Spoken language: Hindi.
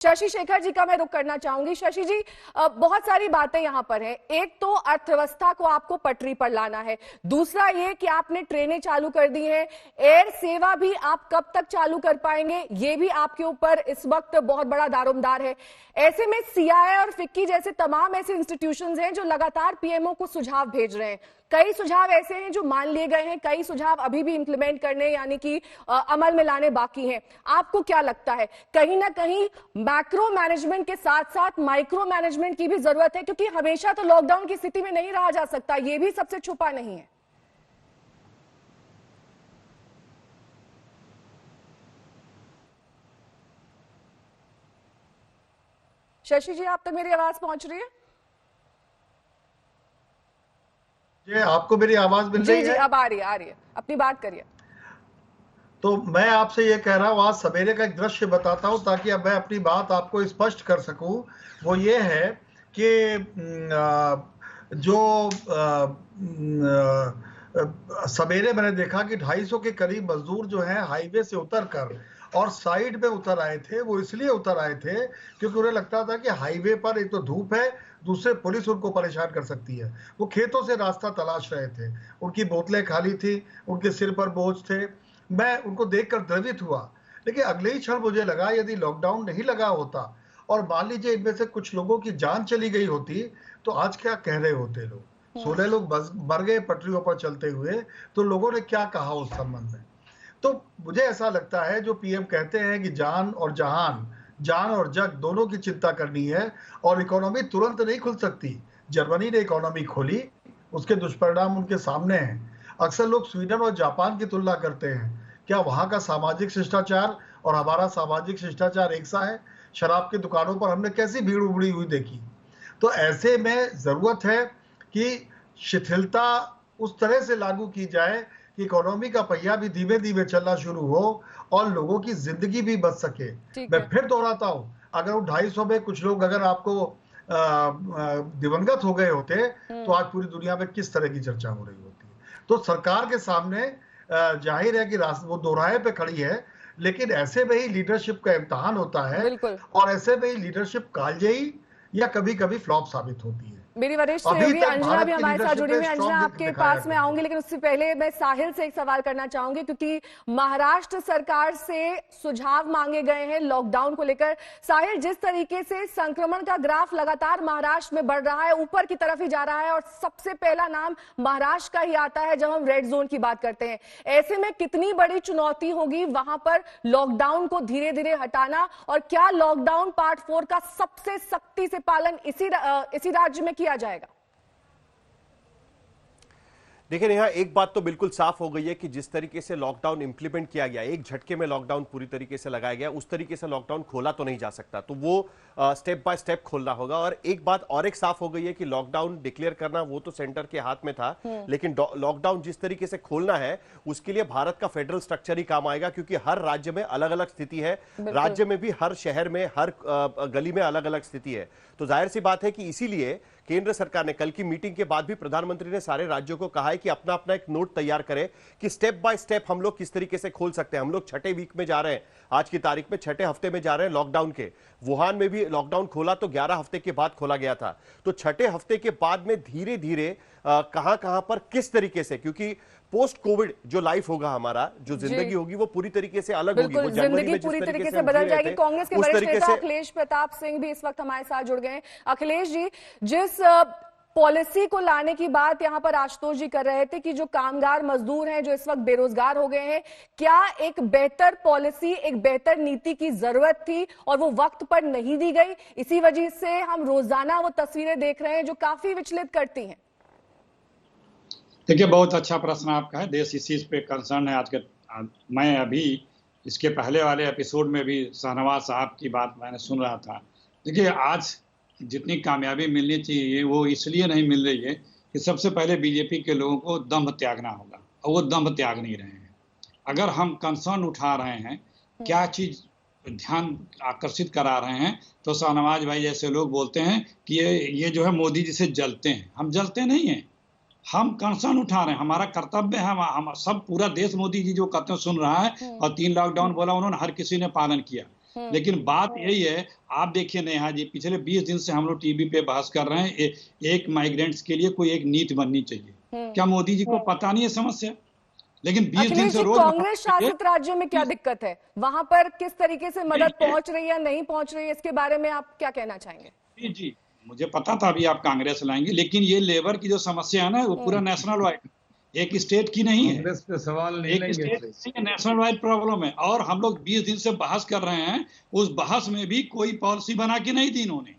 शशि शेखर जी का मैं रुख करना चाहूंगी। शशि जी, बहुत सारी बातें यहां पर हैं। एक तो अर्थव्यवस्था को आपको पटरी पर लाना है, दूसरा ये कि आपने ट्रेनें चालू कर दी हैं, एयर सेवा भी आप कब तक चालू कर पाएंगे, ये भी आपके ऊपर इस वक्त बहुत बड़ा दारोमदार है। ऐसे में सीआईआई और फिक्की जैसे तमाम ऐसे इंस्टीट्यूशंस हैं जो लगातार पीएमओ को सुझाव भेज रहे हैं। कई सुझाव ऐसे हैं जो मान लिए गए हैं, कई सुझाव अभी भी इंप्लीमेंट करने यानी कि अमल में लाने बाकी हैं। आपको क्या लगता है, कहीं ना कहीं मैक्रो मैनेजमेंट के साथ साथ माइक्रो मैनेजमेंट की भी जरूरत है? क्योंकि हमेशा तो लॉकडाउन की स्थिति में नहीं रहा जा सकता, ये भी सबसे छुपा नहीं है। शशि जी, आप तक मेरी आवाज पहुंच रही है? ये आपको मेरी आवाज मिल रही है? जी, अब आ रही है, अपनी बात करिए। तो मैं आपसे ये कह रहा हूँ, आज सवेरे का एक दृश्य बताता हूँ ताकि अब मैं अपनी बात आपको स्पष्ट कर सकूं। वो ये है कि जो सवेरे मैंने देखा कि 250 के करीब मजदूर जो हैं हाईवे से उतर कर और साइड में उतर आए थे। वो इसलिए उतर आए थे क्योंकि उन्हें लगता था कि हाईवे पर एक तो धूप है, दूसरे पुलिस उनको परेशान कर सकती है। वो खेतों से रास्ता तलाश रहे थे, उनकी बोतलें खाली थी, उनके सिर पर बोझ थे। मैं उनको देखकर द्रवित हुआ, लेकिन अगले ही क्षण मुझे लगा यदि लॉकडाउन नहीं लगा होता और मान लीजिए इनमें से कुछ लोगों की जान चली गई होती तो आज क्या कह रहे होते लोग। 16 लोग मर गए पटरियों पर चलते हुए, तो लोगों ने क्या कहा उस संबंध में। तो मुझे ऐसा लगता है जो पीएम कहते हैं कि जान और जहान, जान और जग दोनों की चिंता करनी है और इकोनॉमी तुरंत नहीं खुल सकती। जर्मनी ने इकोनॉमी खोली, उसके दुष्परिणाम उनके सामने हैं। अक्सर लोग स्वीडन और जापान की तुलना करते हैं, क्या वहां का सामाजिक शिष्टाचार और हमारा सामाजिक शिष्टाचार एक सा है? शराब की दुकानों पर हमने कैसी भीड़ उमड़ी हुई देखी। तो ऐसे में जरूरत है कि शिथिलता उस तरह से लागू की जाए कि इकोनॉमी का पहिया भी धीमे धीमे चलना शुरू हो और लोगों की जिंदगी भी बच सके। मैं फिर दोहराता हूं, अगर उन 250 में कुछ लोग अगर आपको दिवंगत हो गए होते तो आज पूरी दुनिया में किस तरह की चर्चा हो रही होती। तो सरकार के सामने जाहिर है कि वो दोराहे पे खड़ी है, लेकिन ऐसे में ही लीडरशिप का इम्तिहान होता है और ऐसे में ही लीडरशिप कालजयी या कभी कभी फ्लॉप साबित होती है। मेरी वरिष्ठ सहयोगी अंजना भी हमारे साथ जुड़ी हुई है। अंजना, आपके पास में आऊंगी, लेकिन उससे पहले मैं साहिल से एक सवाल करना चाहूंगी, क्योंकि महाराष्ट्र सरकार से सुझाव मांगे गए हैं लॉकडाउन को लेकर। साहिल, जिस तरीके से संक्रमण का ग्राफ लगातार महाराष्ट्र में बढ़ रहा है, ऊपर की तरफ ही जा रहा है और सबसे पहला नाम महाराष्ट्र का ही आता है जब हम रेड जोन की बात करते हैं, ऐसे में कितनी बड़ी चुनौती होगी वहां पर लॉकडाउन को धीरे धीरे हटाना? और क्या लॉकडाउन पार्ट 4 का सबसे सख्ती से पालन इसी राज्य में किया जाएगा? देखिए नेहा, एक बात तो बिल्कुल साफ हो गई है कि जिस तरीके से लॉकडाउन इंप्लीमेंट किया गया, एक झटके में लॉकडाउन पूरी तरीके से लगाया गया, उस तरीके से लॉकडाउन खोला तो नहीं जा सकता। तो वो स्टेप बाय स्टेप खोलना होगा। और एक बात और एक साफ हो गई है कि लॉकडाउन डिक्लेयर करना वो तो सेंटर के हाथ में था, लेकिन लॉकडाउन जिस तरीके से खोलना है उसके लिए भारत का फेडरल स्ट्रक्चर ही काम आएगा, क्योंकि हर राज्य में अलग अलग स्थिति है, राज्य में भी हर शहर में हर गली में अलग अलग स्थिति है। तो जाहिर सी बात है कि इसीलिए केंद्र सरकार ने कल की मीटिंग के बाद भी प्रधानमंत्री ने सारे राज्यों को कहा है कि अपना अपना एक नोट तैयार करें कि स्टेप बाय स्टेप हम लोग किस तरीके से खोल सकते हैं। हम लोग छठे वीक में जा रहे हैं, आज की तारीख में छठे हफ्ते में जा रहे हैं लॉकडाउन के। वुहान में भी लॉकडाउन खोला तो 11 हफ्ते के बाद खोला गया था। तो छठे हफ्ते के बाद में धीरे धीरे कहां कहां पर किस तरीके से, क्योंकि पोस्ट कोविड जो लाइफ होगा, हमारा जो जिंदगी होगी वो पूरी तरीके से अलग होगी। वो जिंदगी पूरी तरीके से बदल जाएगी। कांग्रेस के वरिष्ठ नेता अखिलेश प्रताप सिंह भी इस वक्त हमारे साथ जुड़ गए हैं। अखिलेश जी, जिस पॉलिसी को लाने की बात यहां पर आशुतोष जी कर रहे थे कि जो कामगार मजदूर हैं जो इस वक्त बेरोजगार हो गए हैं, क्या एक बेहतर पॉलिसी, एक बेहतर नीति की जरूरत थी और वो वक्त पर नहीं दी गई? इसी वजह से हम रोजाना वो तस्वीरें देख रहे हैं जो काफी विचलित करती हैं। देखिए, बहुत अच्छा प्रश्न आपका है। देश इस चीज पे कंसर्न है। आज के मैं अभी इसके पहले वाले एपिसोड में भी शाहनवाज साहब की बात मैंने सुन रहा था। देखिए, आज जितनी कामयाबी मिलनी चाहिए वो इसलिए नहीं मिल रही है कि सबसे पहले बीजेपी के लोगों को दम्भ त्यागना होगा, और वो दम्भ त्याग नहीं रहे हैं। अगर हम कंसर्न उठा रहे हैं, क्या चीज ध्यान आकर्षित करा रहे हैं, तो शाहनवाज भाई जैसे लोग बोलते हैं कि ये जो है मोदी जी से जलते हैं। हम जलते नहीं हैं, हम कंसर्न उठा रहे हैं। हमारा कर्तव्य है, हम सब पूरा देश मोदी जी जो कहते हैं सुन रहा है। और 3 लॉकडाउन बोला उन्होंने, हर किसी ने पालन किया। लेकिन बात यही है, आप देखिए नेहा जी, पिछले 20 दिन से हम लोग टीवी पे बहस कर रहे हैं एक माइग्रेंट्स के लिए कोई एक नीति बननी चाहिए। क्या मोदी जी को पता नहीं है समस्या? लेकिन 20 दिन अखिलेश से जी, रोज कांग्रेस शासित राज्यों में क्या दिक्कत है? वहां पर किस तरीके से मदद पहुंच रही है या नहीं पहुंच रही है, इसके बारे में आप क्या कहना चाहेंगे? जी जी, मुझे पता था अभी आप कांग्रेस लाएंगे, लेकिन ये लेबर की जो समस्या है ना, वो पूरा नेशनल वाइड, एक स्टेट की नहीं है, कांग्रेस पे सवाल नहीं एक लेंगे। स्टेट नहीं है, नेशनल वाइड प्रॉब्लम है। और हम लोग 20 दिन से बहस कर रहे हैं, उस बहस में भी कोई पॉलिसी बना के नहीं दी इन्होंने।